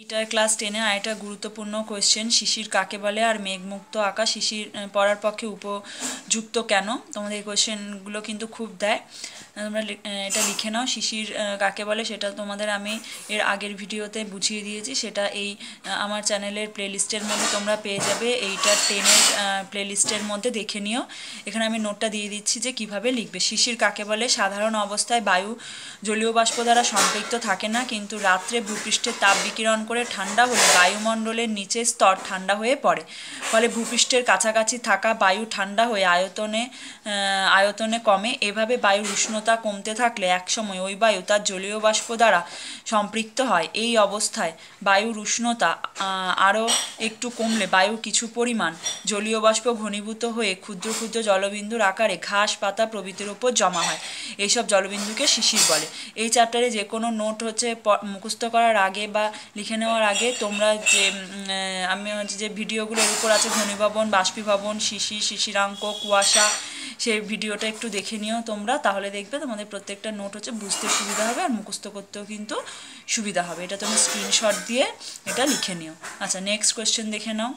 এটার ক্লাস 10-এর আরেকটা গুরুত্বপূর্ণ কোয়েশ্চেন, শিশির কাকে বলে আর মেঘমুক্ত আকাশ শিশির পড়ার পক্ষে উপযুক্ত কেন? তোমাদের এই কোয়েশ্চেনগুলো কিন্তু খুব দেয়, তোমরা এটা লিখে নাও। শিশির কাকে বলে সেটা তোমাদের আমি এর আগের ভিডিওতে বুঝিয়ে দিয়েছি, সেটা এই আমার চ্যানেলের প্লেলিস্টের মধ্যে তোমরা পেয়ে যাবে। এইটা 10-এর প্লেলিস্টের মধ্যে দেখে নিও। এখানে আমি নোটটা দিয়ে দিচ্ছি যে কিভাবে লিখবে। শিশির কাকে বলে? সাধারণ অবস্থায় বায়ু জলীয় বাষ্প দ্বারা সম্পৃক্ত থাকে না, কিন্তু রাত্রে ভূপৃষ্ঠের তাপ বিকিরণ করে ঠান্ডা হলে বায়ুমণ্ডলের নিচের স্তর ঠান্ডা হয়ে পড়ে, ফলে ভূপৃষ্ঠের কাছাকাছি থাকা বায়ু ঠান্ডা হয়ে আয়তনে কমে। এভাবে বায়ুর উষ্ণতা কমতে থাকলে একসময় ওই বায়ু তার জলীয় বাষ্প দ্বারা সম্পৃক্ত হয়। এই অবস্থায় বায়ুর উষ্ণতা আরও একটু কমলে বায়ুর কিছু পরিমাণ জলীয় বাষ্প ঘনীভূত হয়ে ক্ষুদ্র ক্ষুদ্র জলবিন্দুর আকারে ঘাস পাতা প্রভৃতির উপর জমা হয়। এইসব জলবিন্দুকে শিশির বলে। এই চ্যাপ্টারে যে কোনো নোট মুখস্থ করার আগে বা লিখে নেওয়ার আগে তোমরা আমি যে ভিডিওগুলোর উপর আছে, ঘনীভবন, বাষ্পীভবন, শিশির, শিশিরাঙ্ক, কুয়াশা, সেই ভিডিওটা একটু দেখে নিও তোমরা, তাহলে দেখবে তোমাদের প্রত্যেকটা নোট বুঝতে সুবিধা হবে আর মুখস্থ করতেও কিন্তু সুবিধা হবে। এটা তুমি স্ক্রিনশট দিয়ে এটা লিখে নিও। আচ্ছা, নেক্সট কোয়েশ্চেন দেখে নাও।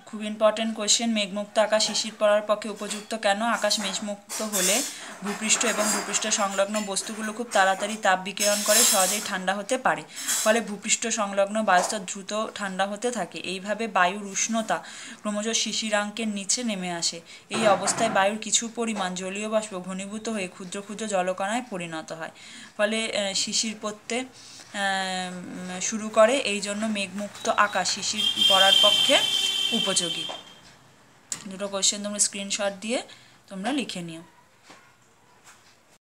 খুব ইম্পর্টেন্ট কোয়েশ্চেন, মেঘমুক্ত আকাশ শিশির পড়ার পক্ষে উপযুক্ত কেন? আকাশ মেঘমুক্ত হলে ভূপৃষ্ঠ এবং ভূপৃষ্ঠ সংলগ্ন বস্তুগুলো খুব তাড়াতাড়ি তাপ বিকিরণ করে সহজেই ঠান্ডা হতে পারে, ফলে ভূপৃষ্ঠ সংলগ্ন বায়ুস্তর দ্রুত ঠান্ডা হতে থাকে। এইভাবে বায়ুর উষ্ণতা ক্রমশ শিশিরাঙ্কের নিচে নেমে আসে। এই অবস্থায় বায়ুর কিছু পরিমাণ জলীয় বাষ্প ঘনীভূত হয়ে ক্ষুদ্র ক্ষুদ্র জলকণায় পরিণত হয়, ফলে শিশির পড়তে শুরু করে। এই জন্য মেঘমুক্ত আকাশ শিশির পড়ার পক্ষে উপযোগী। দুটো কোয়েশ্চেন তোমরা স্ক্রিনশট দিয়ে তোমরা লিখে নিও।